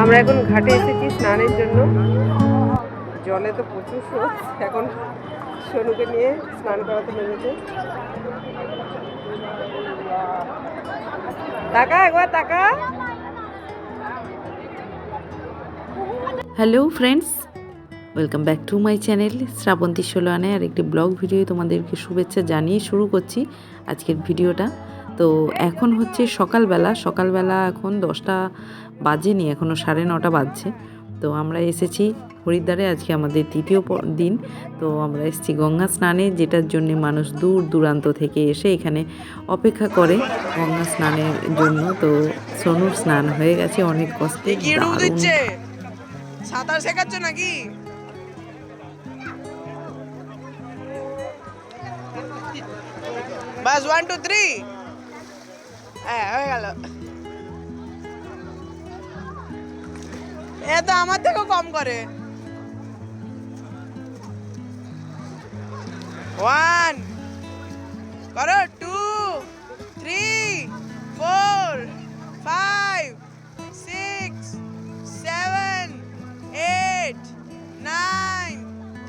আমরা এখন ঘাটে এসেছি স্নানের জন্য। জলে তো প্রচুর স্রোত। এখন সোনুকে নিয়ে স্নান করাতে নেমেছে। তাকা একবার তাকা। Hello friends, welcome back to my channel Srabanti সোলোয়ানে আর একটি ব্লগ ভিডিও তোমাদেরকে শুভেচ্ছা জানিয়ে শুরু করছি আজকের ভিডিওটা। তো এখন হচ্ছে সকালবেলা এখন 10টা বাজেনি, এখনও 9:30 বাজছে। তো আমরা এসেছি হরিদ্বারে, আজকে আমাদের তৃতীয় দিন। তো আমরা এসেছি গঙ্গা স্নানে, যেটার জন্য মানুষ দূর দূরান্ত থেকে এসে এখানে অপেক্ষা করে গঙ্গা স্নানের জন্য। তো সোনুর স্নান হয়ে গেছে অনেক কষ্টে, দারুণ। সাঁতার শেখাচ্ছ নাকি? বাস 1 2 3। হ্যাঁ, হয়ে গেল। এ তো আমার থেকেও কম করে। 1 করো, 2 3 4 5 6 7 8 9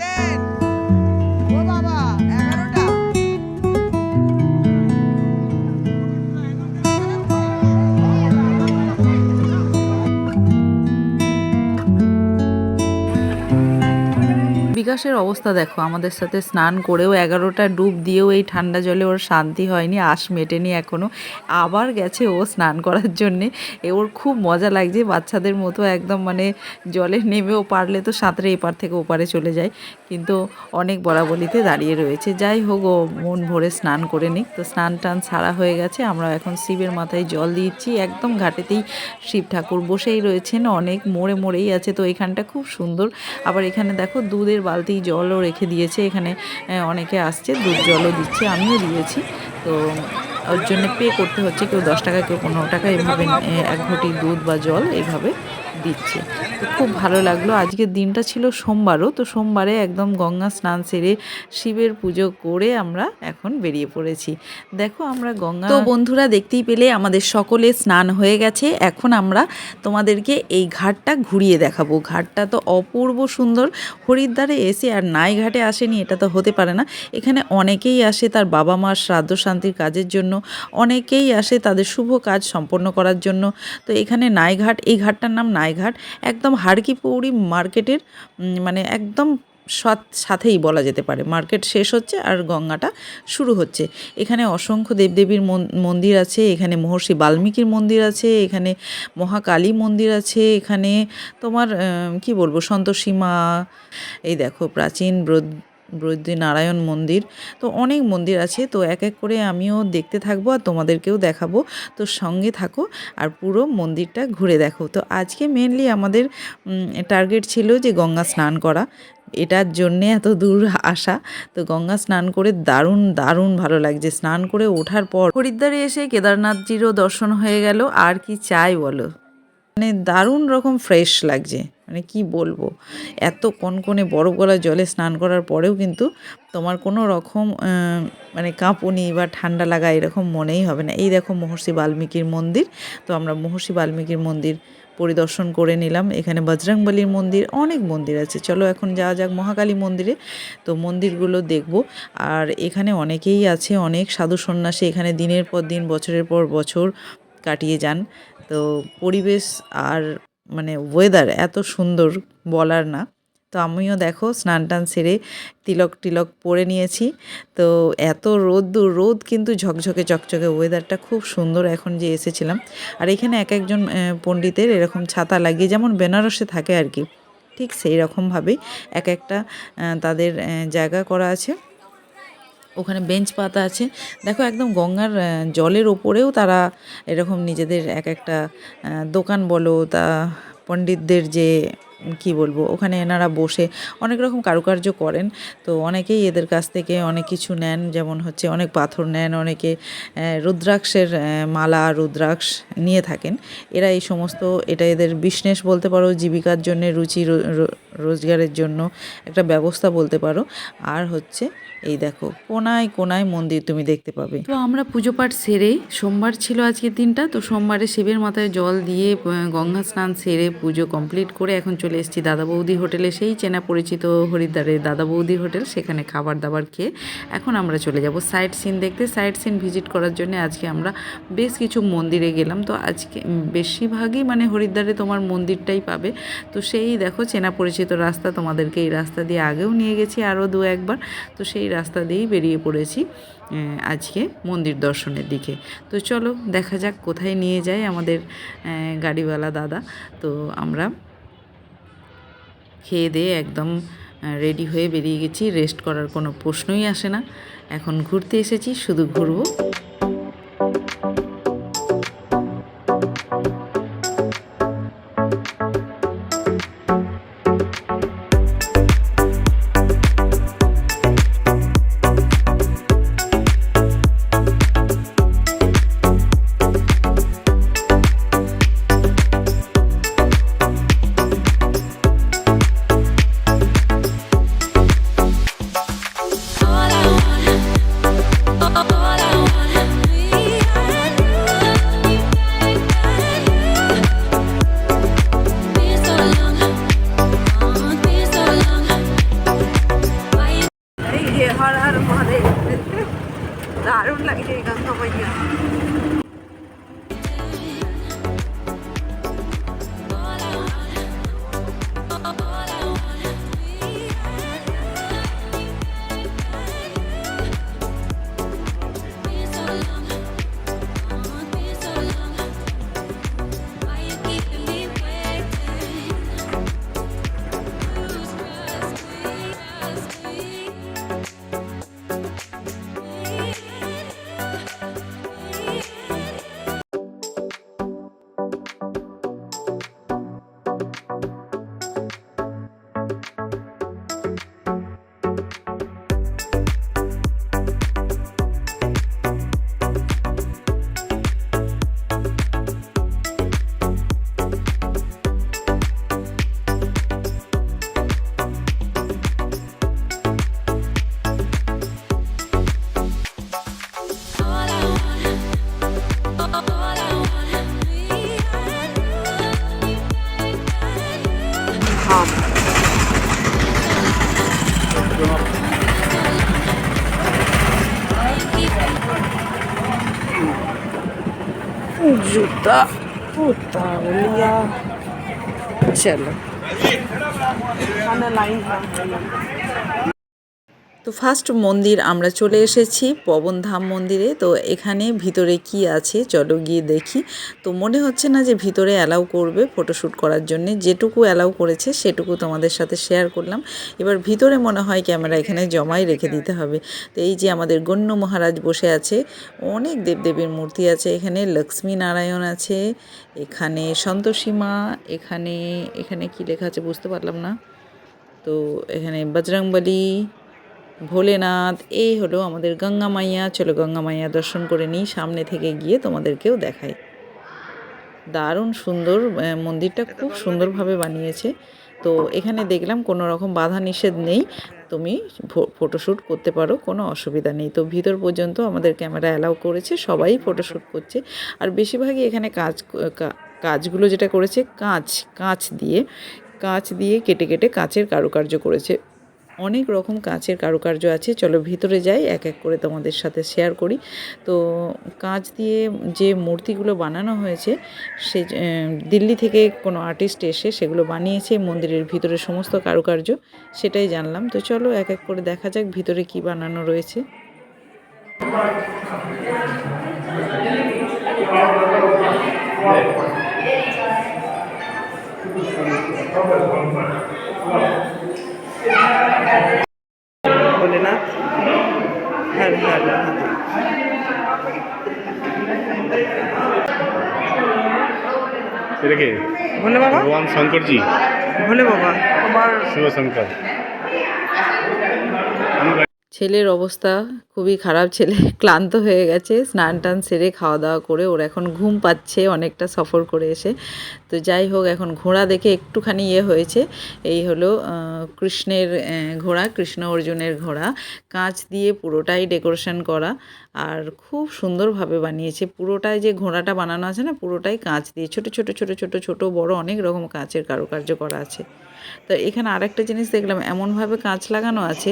10। ও বাবা, 11টা। বিকাশের অবস্থা দেখো, আমাদের সাথে স্নান করেও 11টা ডুব দিয়েও এই ঠান্ডা জলে ওর শান্তি হয়নি, আশ মেটেনি এখনও। আবার গেছে ও স্নান করার জন্যে। ওর খুব মজা লাগছে, বাচ্চাদের মতো একদম, মানে জলে নেমেও পারলে তো সাঁতরে এপার থেকে ওপারে চলে যায়, কিন্তু অনেক বলাবলিতে দাঁড়িয়ে রয়েছে। যাই হোক, ও মন ভরে স্নান করে নিক। তো স্নান টান ছাড়া হয়ে গেছে, আমরা এখন শিবের মাথায় জল দিচ্ছি। একদম ঘাটেতেই শিব ঠাকুর বসেই রয়েছেন, অনেক মোড়েই আছে। তো এখানটা খুব সুন্দর। আবার এখানে দেখো দুধের বালতি জলও রেখে দিয়েছে, এখানে অনেকে আসছে, দুধ জলও দিচ্ছে, আমিও দিয়েছি। তো ওর জন্য পে করতে হচ্ছে, কেউ 10 টাকা, কেউ 15 টাকা, এভাবে 1 ঘটি দুধ বা জল এইভাবে দিচ্ছে। তো খুব ভালো লাগলো। আজকের দিনটা ছিল সোমবারও, তো সোমবারে একদম গঙ্গা স্নান সেরে শিবের পুজো করে আমরা এখন বেরিয়ে পড়েছি। দেখো আমরা গঙ্গা, তো বন্ধুরা দেখতেই পেলে আমাদের সকলে স্নান হয়ে গেছে। এখন আমরা তোমাদেরকে এই ঘাটটা ঘুরিয়ে দেখাবো। ঘাটটা তো অপূর্ব সুন্দর। হরিদ্বারে এসে আর নাই ঘাটে আসেনি, এটা তো হতে পারে না। এখানে অনেকেই আসে তার বাবা মার শ্রাদ্ধ শান্তির কাজের জন্য, অনেকেই আসে তাদের শুভ কাজ সম্পন্ন করার জন্য। তো এখানে নাইঘাট, এই ঘাটটার নাম নাইঘাট, একদম হাড়কিপৌড়ি মার্কেটের মানে একদম সাথেই বলা যেতে পারে। মার্কেট শেষ হচ্ছে আর গঙ্গাটা শুরু হচ্ছে। এখানে অসংখ্য দেবদেবীর মন্দির আছে, এখানে মহর্ষি বাল্মীকির মন্দির আছে, এখানে মহাকালী মন্দির আছে, এখানে তোমার কি বলবো, সন্তোষী মা, এই দেখো প্রাচীন বৈদ্যনারায়ণ মন্দির। তো অনেক মন্দির আছে। তো এক এক করে আমিও দেখতে থাকবো আর তোমাদেরকেও দেখাবো। তো সঙ্গে থাকো আর পুরো মন্দিরটা ঘুরে দেখো। তো আজকে মেনলি আমাদের টার্গেট ছিল যে গঙ্গা স্নান করা, এটার জন্যে এত দূর আসা। তো গঙ্গা স্নান করে দারুণ ভালো লাগছে। স্নান করে ওঠার পর হরিদ্বারে এসে কেদারনাথজিরও দর্শন হয়ে গেল। আর কি চাই বলো, মানে দারুণ রকম ফ্রেশ লাগছে, মানে কি বলবো। এত কনকনে বরফ গলা জলে স্নান করার পরেও কিন্তু তোমার কোনো রকম মানে কাঁপুনি বা ঠান্ডা লাগা এরকম মনেই হবে না। এই দেখো মহর্ষি বাল্মীকির মন্দির। তো আমরা মহর্ষি বাল্মীকির মন্দির পরিদর্শন করে নিলাম। এখানে বজরংবলীর মন্দির, অনেক মন্দির আছে। চলো এখন যাওয়া যাক মহাকালী মন্দিরে। তো মন্দিরগুলো দেখব। আর এখানে অনেকেই আছে, অনেক সাধু সন্ন্যাসী এখানে দিনের পর দিন, বছরের পর বছর কাটিয়ে যান। তো পরিবেশ আর মানে ওয়েদার এত সুন্দর বলার না। তো আমিও দেখো স্নান টান সেরে তিলক পরে নিয়েছি। তো এত রোদ কিন্তু ঝকঝকে চকচকে, ওয়েদারটা খুব সুন্দর এখন যে এসেছিলাম। আর এখানে এক একজন পণ্ডিতের এরকম ছাতা লাগিয়ে, যেমন বেনারসে থাকে আর কি, ঠিক সেই রকমভাবেই এক একটা তাদের জায়গা করা আছে। ওখানে বেঞ্চ পাতা আছে। দেখো একদম গঙ্গার জলের ওপরেও তারা এরকম নিজেদের এক একটা দোকান বলো, তা পণ্ডিতদের যে কি বলবো, ওখানে এনারা বসে অনেক রকম কারুকার্য করেন। তো অনেকেই এদের কাছ থেকে অনেক কিছু নেন, যেমন হচ্ছে অনেক পাথর নেন, অনেকে রুদ্রাক্ষের মালা, রুদ্রাক্ষ নিয়ে থাকেন। এরা এই সমস্ত, এটা এদের বিজনেস বলতে পারো, জীবিকার জন্য রোজগারের জন্য একটা ব্যবস্থা বলতে পারো। আর হচ্ছে এই দেখো কোনায় কোনায় মন্দির তুমি দেখতে পাবে। তো আমরা পুজো পাঠ সেরে, সোমবার ছিল আজকের দিনটা, তো সোমবারে শিবের মাথায় জল দিয়ে গঙ্গা স্নান সেরে পুজো কমপ্লিট করে এখন চলে এসেছি দাদা বৌদি হোটেলে, সেই চেনা পরিচিত হরিদ্বারের দাদা বৌদি হোটেল। সেখানে খাবার দাবার খেয়ে এখন আমরা চলে যাব সাইট সিন দেখতে। সাইট সিন ভিজিট করার জন্য আজকে আমরা বেশ কিছু মন্দিরে গেলাম। তো আজকে বেশিরভাগই মানে হরিদ্বারে তোমার মন্দিরটাই পাবে। তো সেই দেখো চেনা পরিচিত রাস্তা, তোমাদেরকে এই রাস্তা দিয়ে আগেও নিয়ে গেছি আরও 2-1 বার। তো সেই রাস্তা দিয়েই বেরিয়ে পড়েছি আজকে মন্দির দর্শনের দিকে। তো চলো দেখা যাক কোথায় নিয়ে যায় আমাদের গাড়িওয়ালা দাদা। তো আমরা খেয়ে দিয়ে একদম রেডি হয়ে বেরিয়ে গেছি। রেস্ট করার কোনো প্রশ্নই আসে না, এখন ঘুরতে এসেছি, শুধু ঘুরবো। हर हर महादेव दारुण লাগছে এই গঙ্গা মাইয়া। जूता उतार लिया, चलो लाइन। তো ফার্স্ট মন্দির আমরা চলে এসেছি পবনধাম মন্দিরে। তো এখানে ভিতরে কি আছে চলো গিয়ে দেখি। তো মনে হচ্ছে না যে ভিতরে অ্যালাউ করবে ফটোশ্যুট করার জন্য, যেটুকু অ্যালাউ করেছে সেটুকু তোমাদের সাথে শেয়ার করলাম। এবার ভিতরে মনে হয় ক্যামেরা এখানে জমাই রেখে দিতে হবে। তো এই যে আমাদের গণ্য মহারাজ বসে আছে, অনেক দেবদেবীর মূর্তি আছে এখানে, লক্ষ্মী নারায়ণ আছে এখানে, সন্তোষী মা এখানে, এখানে কি লেখা আছে বুঝতে পারলাম না। তো এখানে বজরংবলী, ভোলেনাথ, এই হলো আমাদের গঙ্গা মাইয়া। চলো গঙ্গা মাইয়া দর্শন করে নিই, সামনে থেকে গিয়ে তোমাদেরকেও দেখাই। দারুণ সুন্দর মন্দিরটা, খুব সুন্দরভাবে বানিয়েছে। তো এখানে দেখলাম কোনো রকম বাধা নিষেধ নেই, তুমি ফটোশ্যুট করতে পারো, কোনো অসুবিধা নেই। তো ভিতর পর্যন্ত আমাদের ক্যামেরা অ্যালাউ করেছে, সবাই ফটোশ্যুট করছে। আর বেশিরভাগই এখানে কাজগুলো যেটা করেছে কাঁচ দিয়ে কেটে কেটে কাঁচের কারুকার্য করেছে। অনেক রকম কাঁচের কারুকার্য আছে। চলো ভিতরে যাই, এক এক করে তোমাদের সাথে শেয়ার করি। তো কাঁচ দিয়ে যে মূর্তিগুলো বানানো হয়েছে, সে দিল্লি থেকে কোনো আর্টিস্ট এসে সেগুলো বানিয়েছে। মন্দিরের ভিতরে সমস্ত কারুকার্য সেটাই জানলাম। তো চলো এক এক করে দেখা যাক ভিতরে কি বানানো রয়েছে। भोलेनाथ हर हर महादेव। भोले बाबा, भगवान शंकर जी, भोले बाबा शिव शंकर। ছেলের অবস্থা খুব খুবই খারাপ ছেলে, ক্লান্ত হয়ে গেছে, স্নান টান সেরে খাওয়া দাওয়া করে ওর এখন ঘুম পাচ্ছে অনেকটা সফর করে এসে। তো যাই হোক, এখন ঘোড়া দেখে একটুখানি হয়েছে। এই হলো কৃষ্ণের ঘোড়া, কৃষ্ণ অর্জুনের ঘোড়া, কাঁচ দিয়ে পুরোটাই ডেকোরেশন করা আর খুব সুন্দরভাবে বানিয়েছে। পুরোটাই যে ঘোড়াটা বানানো আছে না, পুরোটাই কাঁচ দিয়ে ছোট ছোট ছোট ছোট ছোট বড় অনেক রকম কাঁচের কারুকার্য করা আছে। তো এখানে আরেকটা জিনিস দেখলাম, এমনভাবে কাঁচ লাগানো আছে,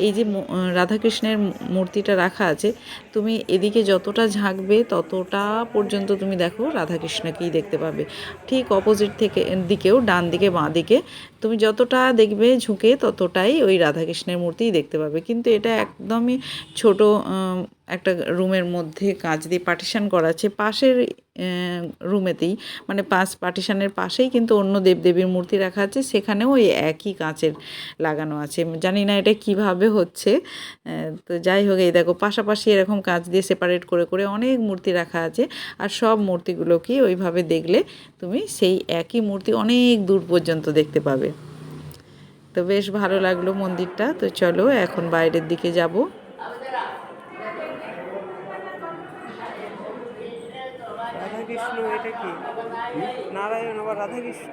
এই যে রাধাকৃষ্ণের মূর্তিটা রাখা আছে, তুমি এদিকে যতটা ঝাঁকবে ততটা পর্যন্ত তুমি দেখো রাধাকৃষ্ণকেই দেখতে পাবে। ঠিক অপোজিট থেকে দিকেও, ডান দিকে বাঁ দিকে তুমি যতটা দেখবে ঝুঁকে ততটাই ওই রাধাকৃষ্ণের মূর্তিই দেখতে পাবে। কিন্তু এটা একদমই ছোট একটা রুমের মধ্যে কাঁচ দিয়ে পার্টিশন করা আছে। পাশের রুমেতেই, মানে পার্টিশনের পাশেই কিন্তু অন্য দেবদেবীর মূর্তি রাখা আছে, সেখানেও ওই একই কাঁচের লাগানো আছে। জানি না এটা কিভাবে হচ্ছে। তো যাই হোক, এই দেখো পাশাপাশি এরকম কাঁচ দিয়ে সেপারেট করে করে অনেক মূর্তি রাখা আছে। আর সব মূর্তিগুলোকেই ওইভাবে দেখলে তুমি সেই একই মূর্তি অনেক দূর পর্যন্ত দেখতে পাবে। তো বেশ ভালো লাগলো মন্দিরটা। তো চলো এখন বাইরের দিকে যাব। রাধাকৃষ্ণ এটা কি? নারায়ণ আবার রাধাকৃষ্ণ।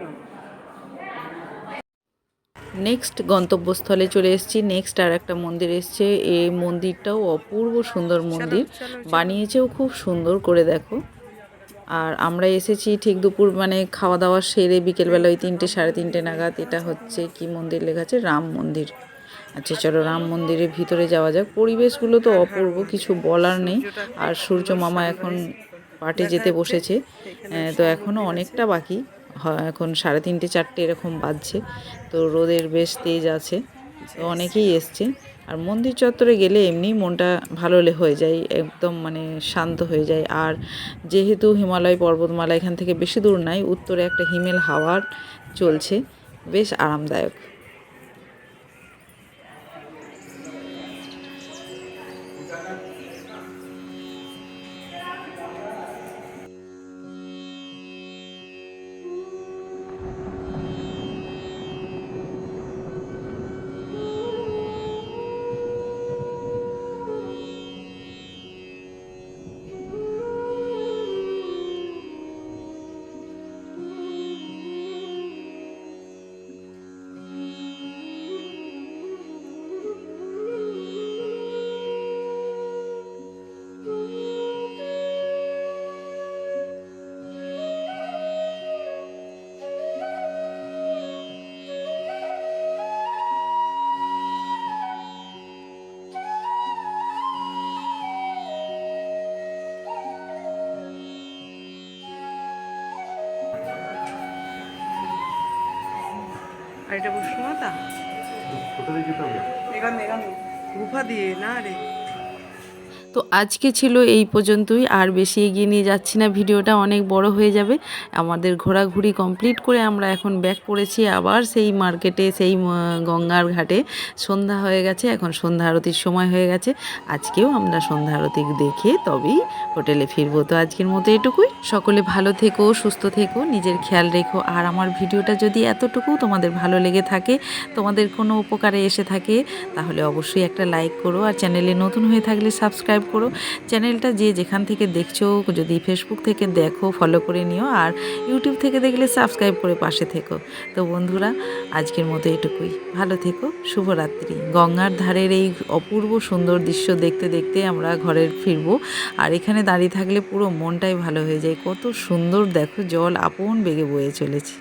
নেক্সট গন্তব্যস্থলে চলে এসেছি। নেক্সট আর একটা মন্দির এসছে। এই মন্দিরটাও অপূর্ব সুন্দর মন্দির, বানিয়েছেও খুব সুন্দর করে দেখো। আর আমরা এসেছি ঠিক দুপুর, মানে খাওয়া দাওয়া সেরে বিকেলবেলা ওই 3টে সাড়ে 3টে নাগাদ। এটা হচ্ছে কি মন্দির লেখা আছে? রাম মন্দির। আচ্ছা চলো রাম মন্দিরের ভিতরে যাওয়া যাক। পরিবেশগুলো তো অপূর্ব, কিছু বলার নেই। আর সূর্য মামা এখন পাটে যেতে বসেছে। তো এখনও অনেকটা বাকি, এখন 3:30 4টে এরকম বাজছে। তো রোদের বেশ তেজ আছে, তো অনেকেই এসছে। আর মন্দির চত্বরে গেলে এমনি মনটা ভালো হয়ে যায়, একদম মানে শান্ত হয়ে যায়। আর যেহেতু হিমালয় পর্বতমালা এখান থেকে বেশি দূর নাই, উত্তরে একটা হিমেল হাওয়া চলছে, বেশ আরামদায়ক। আর এটা বসুমাতা এখান গুফা দিয়ে না রে। তো আজকে ছিল এই পর্যন্তই, আর বেশি এগিয়ে নিয়ে যাচ্ছি না, ভিডিওটা অনেক বড় হয়ে যাবে। আমাদের ঘোরাঘুরি কমপ্লিট করে আমরা এখন ব্যাক করেছি আবার সেই মার্কেটে, সেই গঙ্গার ঘাটে। সন্ধ্যা হয়ে গেছে, এখন সন্ধ্যা আরতির সময় হয়ে গেছে। আজকেও আমরা সন্ধ্যা আরতি দেখে তবেই হোটেলে ফিরবো। তো আজকের মতো এটুকুই। সকলে ভালো থেকো, সুস্থ থেকো, নিজের খেয়াল রেখো। আর আমার ভিডিওটা যদি এতটুকু তোমাদের ভালো লেগে থাকে, তোমাদের কোনো উপকারে এসে থাকে, তাহলে অবশ্যই একটা লাইক করো। আর চ্যানেলে নতুন হয়ে থাকলে সাবস্ক্রাইব করো। চ্যানেলটা যে যেখান থেকে দেখছো, যদি ফেসবুক থেকে দেখো ফলো করে নিও, আর ইউটিউব থেকে দেখলে সাবস্ক্রাইব করে পাশে থেকো। তো বন্ধুরা, আজকের মতো এটুকুই। ভালো থেকো, শুভরাত্রি। গঙ্গার ধারের এই অপূর্ব সুন্দর দৃশ্য দেখতে দেখতে আমরা ঘরে ফিরবো। আর এখানে দাঁড়িয়ে থাকলে পুরো মনটাই ভালো হয়ে যায়। কত সুন্দর দেখো, জল আপন বেগে বয়ে চলেছে।